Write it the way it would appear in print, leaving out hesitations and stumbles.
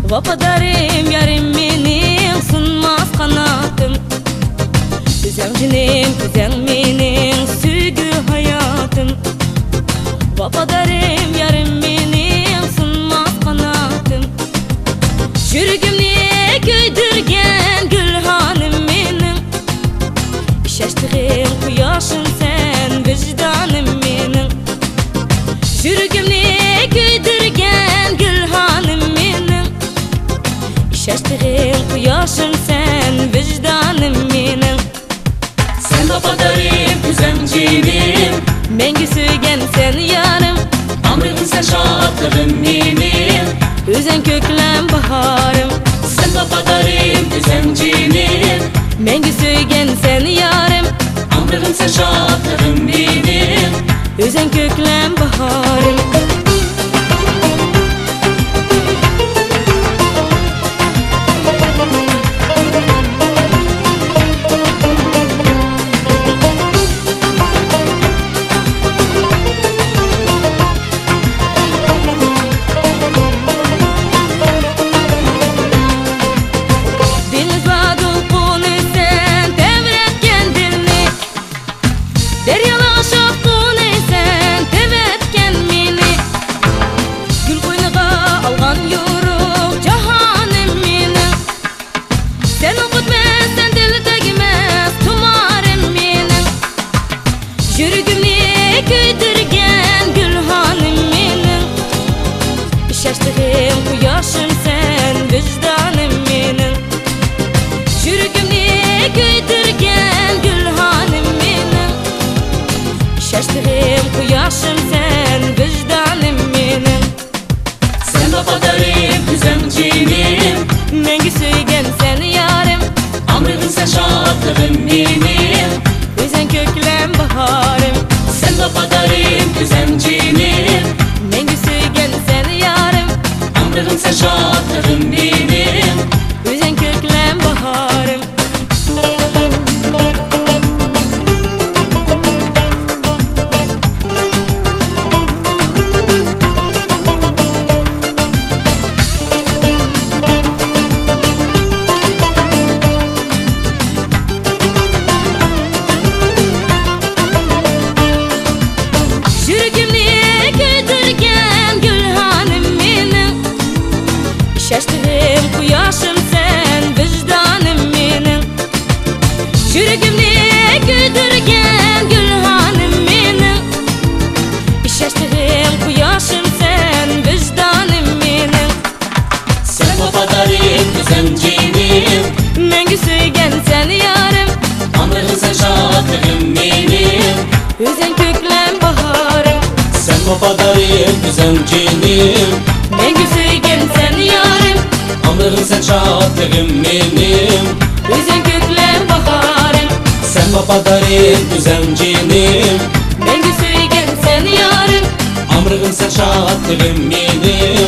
Vafadarim yarim mening sunmaz qanatım. Güzel cinim, güzel mening süygü hayatım. Vafadarim yarim mening sunmaz qanatım. Yürgümni köydürgen gülhanim mening. İşeştiğim kuyaşım sen vicdanım mening. Yürgümni köydürgen gülhanim mening. İşeştiğim kuyaşım sen vicdanım mening. Sen vafadarim güzel cinim, Mengi söygen sen yarım. amrım sen şadlığım benim. Özen köklem baharım. Sen vafadarim güzel cinim, Mengi söygen sen yarım. amrım sen şadlığım benim. Özen köklem baharım. Deniz badul kuni sen tevretken dilni. Deryalaşıp kuni sen tevetken meni. Gül koynuğa algan yoruk cahanim mening. Sen okutmazsan dil tegmez tumarım mening. Yürgümni köydürgen gülhanim mening. İşeştiğim kuyaşım sen vicdanım mening. Yürgümni köydürgen gülhanim mening. İşeştiğim kuyaşım sen vicdanım mening. Sen vafadarim güzel cinim, Mengi söygen sen yarım. amrım sen şadlığım benim. Özen köklem baharım. Sen vafadarim güzel cinim, Mengi söygen sen yarım. amrım sen şadlığım benim. Özen köklem baharım. Yürgümni köydürgen gülhanim mening. İşeştiğim kuyaşım sen vicdanım mening. Yürgümni köydürgen gülhanim mening. İşeştiğim kuyaşım sen vicdanım mening. Sen vafadarim güzel cinim, Mengi söygen sen yarım. amrım sen şadlığım benim. Özen köklem baharım. Sen vafadarim güzel cinim, Mengi söygen sen yarım. amrım sen şadlığım benim. Özen köklem baharım. Sen vafadarim güzel cinim, Mengi söygen sen yarım. amrım sen şadlığım benim.